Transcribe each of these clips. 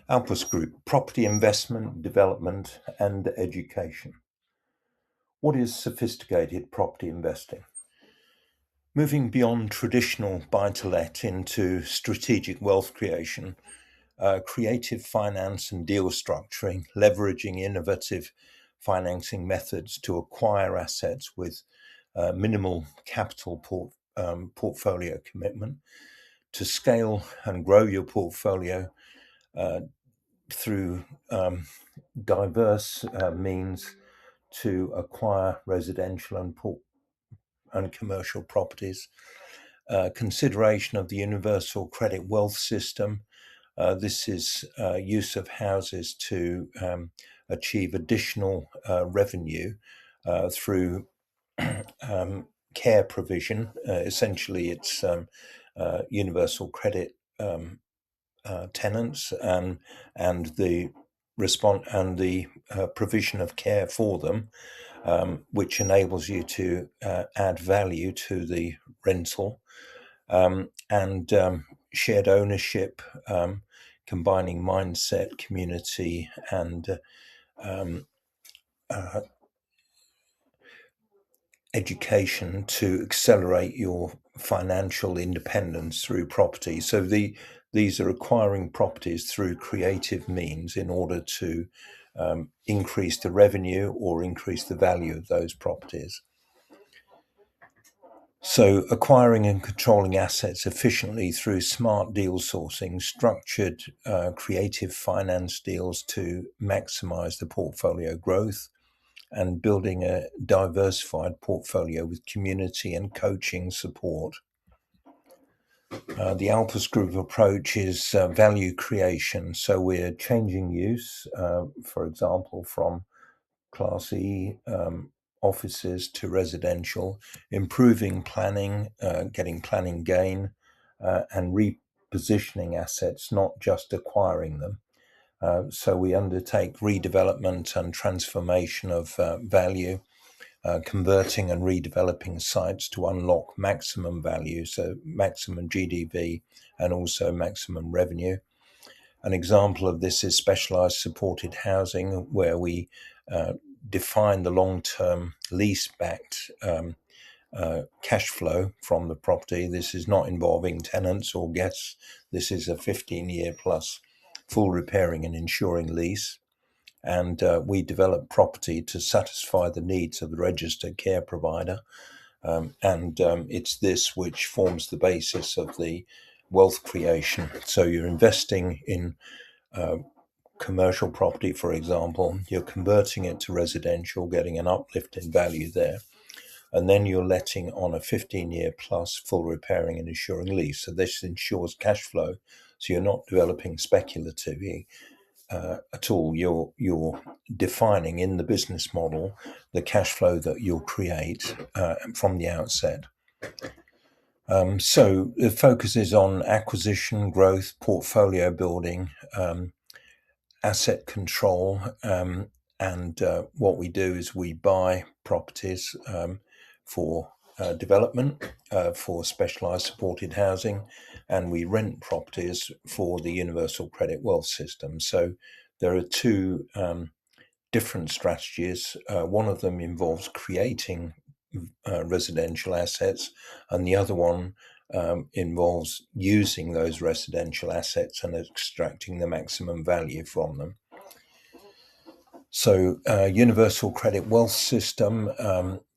Alpus Group, property investment, development and education. What is sophisticated property investing? Moving beyond traditional buy-to-let into strategic wealth creation, creative finance and deal structuring, leveraging innovative financing methods to acquire assets with minimal capital portfolio commitment, to scale and grow your portfolio through diverse means to acquire residential and commercial properties. Consideration of the universal credit wealth system. This is use of houses to achieve additional revenue through care provision. Essentially, it's universal credit tenants and the provision of care for them, which enables you to add value to the rental, and shared ownership, combining mindset, community, and education to accelerate your financial independence through property. So these are acquiring properties through creative means in order to increase the revenue or increase the value of those properties. So acquiring and controlling assets efficiently through smart deal sourcing, structured creative finance deals to maximize the portfolio growth, and building a diversified portfolio with community and coaching support. The Alpus Group approach is value creation. So we're changing use, for example, from Class E offices to residential, improving planning, getting planning gain, and repositioning assets, not just acquiring them. So we undertake redevelopment and transformation of value, converting and redeveloping sites to unlock maximum value, so maximum GDV and also maximum revenue. An example of this is specialised supported housing, where we define the long-term lease-backed cash flow from the property. This is not involving tenants or guests. This is a 15-year plus full repairing and insuring lease. And we develop property to satisfy the needs of the registered care provider. It's this which forms the basis of the wealth creation. So you're investing in commercial property, for example, you're converting it to residential, getting an uplift in value there. And then you're letting on a 15-year plus full repairing and insuring lease. So this ensures cash flow. So you're not developing speculatively at all. You're defining in the business model the cash flow that you'll create from the outset. So the focus is on acquisition, growth, portfolio building, asset control, and what we do is we buy properties for development, for specialised supported housing, and we rent properties for the universal credit wealth system. So there are two different strategies. One of them involves creating residential assets, and the other one involves using those residential assets and extracting the maximum value from them. So universal credit wealth system,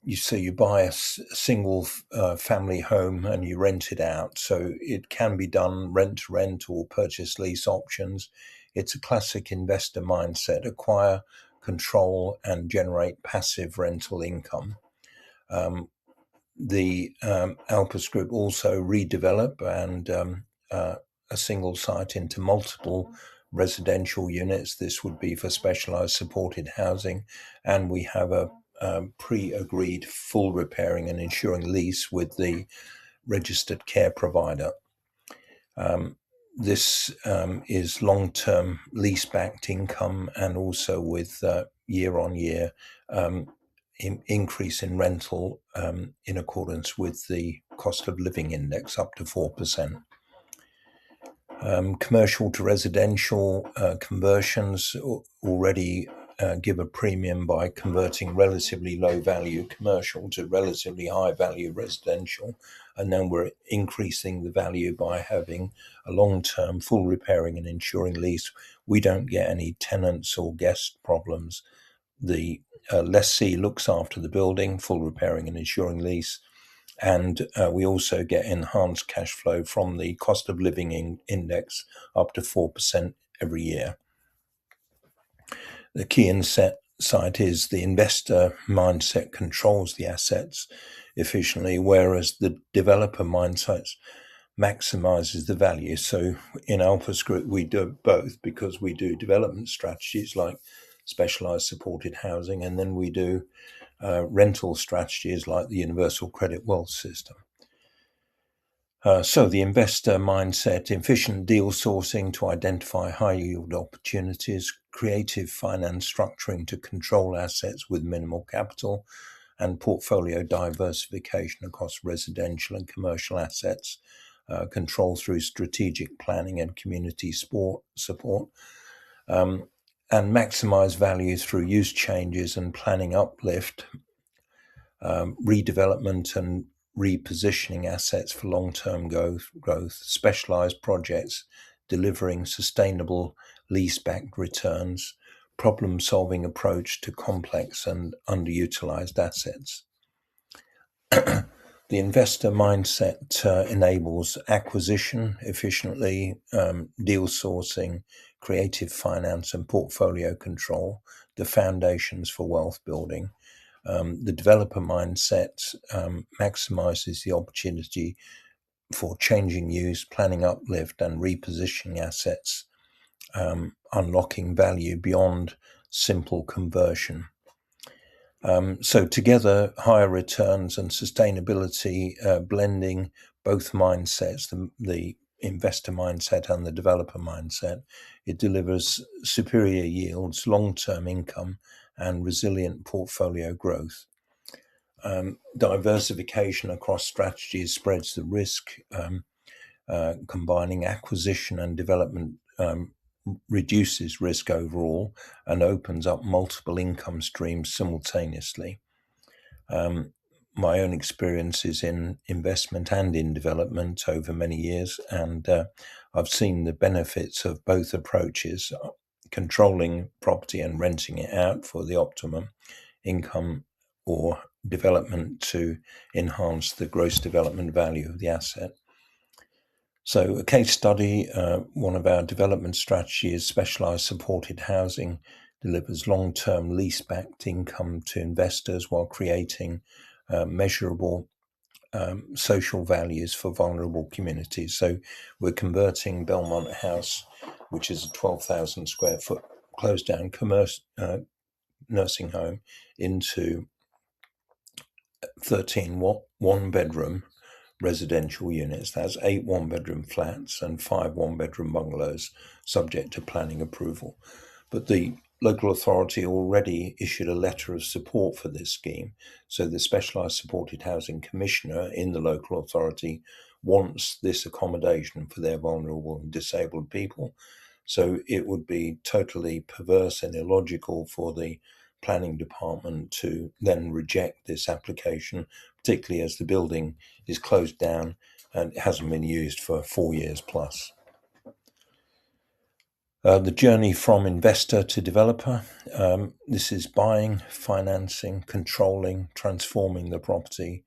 you buy a single family home and you rent it out. So it can be done rent to rent or purchase lease options. It's a classic investor mindset: acquire, control, and generate passive rental income. The Alpus Group also redevelop and a single site into multiple residential units. This would be for specialised supported housing, and we have a pre-agreed full repairing and insuring lease with the registered care provider. This is long-term lease-backed income, and also with year-on-year increase in rental in accordance with the cost of living index up to 4%. Commercial to residential conversions already give a premium by converting relatively low value commercial to relatively high value residential. And then we're increasing the value by having a long-term full repairing and insuring lease. We don't get any tenants or guest problems. The lessee looks after the building, full repairing and insuring lease. And we also get enhanced cash flow from the cost of living index up to 4% every year. The key insight is the investor mindset controls the assets efficiently, whereas the developer mindset maximizes the value. So in Alpus Group, we do both, because we do development strategies like specialized supported housing, and then we do rental strategies like the universal credit wealth system. So the investor mindset, efficient deal sourcing to identify high yield opportunities, creative finance structuring to control assets with minimal capital, and portfolio diversification across residential and commercial assets, control through strategic planning and community support, and maximize value through use changes and planning uplift, redevelopment and repositioning assets for long-term growth, specialized projects delivering sustainable lease-backed returns, problem-solving approach to complex and underutilized assets. The investor mindset enables acquisition efficiently, deal sourcing, creative finance, and portfolio control, the foundations for wealth building. The developer mindset maximizes the opportunity for changing use, planning uplift, and repositioning assets, unlocking value beyond simple conversion. So together, higher returns and sustainability, blending both mindsets, the investor mindset and the developer mindset, it delivers superior yields, long-term income, and resilient portfolio growth. Diversification across strategies spreads the risk. Combining acquisition and development reduces risk overall and opens up multiple income streams simultaneously. My own experiences in investment and in development over many years, and I've seen the benefits of both approaches, controlling property and renting it out for the optimum income, or development to enhance the gross development value of the asset. So a case study, one of our development strategies, Specialised Supported Housing, delivers long-term lease-backed income to investors while creating measurable social values for vulnerable communities. So we're converting Belmont House, which is a 12,000 square foot closed down nursing home, into 13 one-bedroom residential units. That's 8 one-bedroom flats and 5 one-bedroom bungalows, subject to planning approval. But the local authority already issued a letter of support for this scheme. So the Specialised Supported Housing Commissioner in the local authority wants this accommodation for their vulnerable and disabled people. So it would be totally perverse and illogical for the planning department to then reject this application, particularly as the building is closed down and it hasn't been used for 4 years plus. The journey from investor to developer, this is buying, financing, controlling, transforming the property.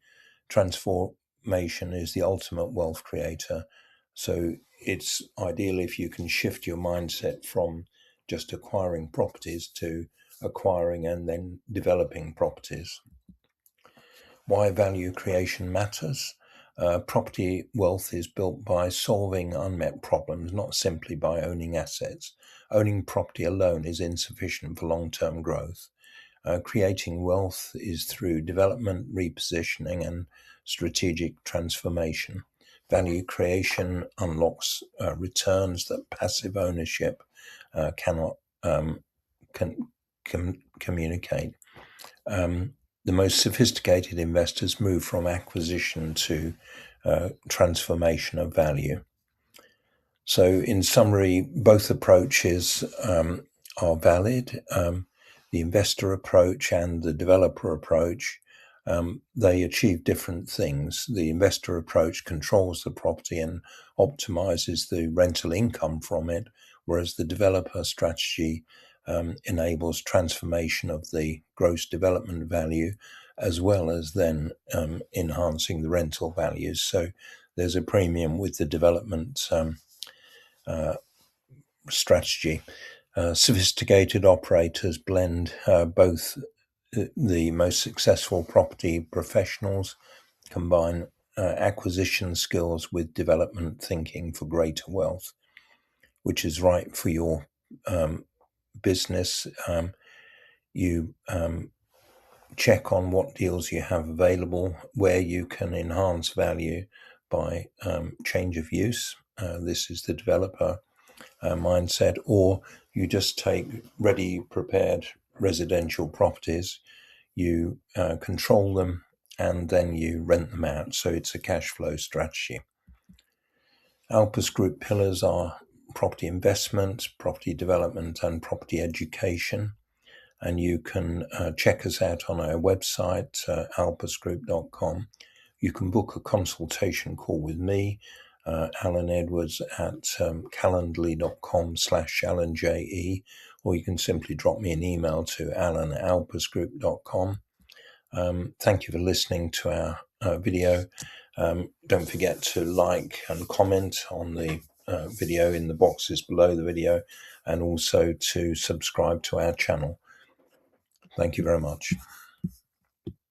Transformation is the ultimate wealth creator. So it's ideal if you can shift your mindset from just acquiring properties to acquiring and then developing properties. Why value creation matters. Property wealth is built by solving unmet problems, not simply by owning assets. Owning property alone is insufficient for long-term growth. Creating wealth is through development, repositioning, and strategic transformation. Value creation unlocks returns that passive ownership cannot communicate. The most sophisticated investors move from acquisition to transformation of value. So in summary, both approaches are valid. The investor approach and the developer approach, they achieve different things. The investor approach controls the property and optimizes the rental income from it, whereas the developer strategy enables transformation of the gross development value, as well as then enhancing the rental values. So there's a premium with the development strategy. Sophisticated operators blend both. The most successful property professionals combine acquisition skills with development thinking for greater wealth, which is right for your business. You check on what deals you have available, where you can enhance value by change of use. This is the developer mindset, or you just take ready prepared residential properties, you control them, and then you rent them out. So it's a cash flow strategy. Alpus Group pillars are property investment, property development, and property education. And you can check us out on our website, alpusgroup.com. You can book a consultation call with me, Alan Edwards, at calendly.com/AlanJE, or you can simply drop me an email to alan@alpusgroup.com. Thank you for listening to our video. Don't forget to like and comment on the video in the boxes below the video, and also to subscribe to our channel. Thank you very much.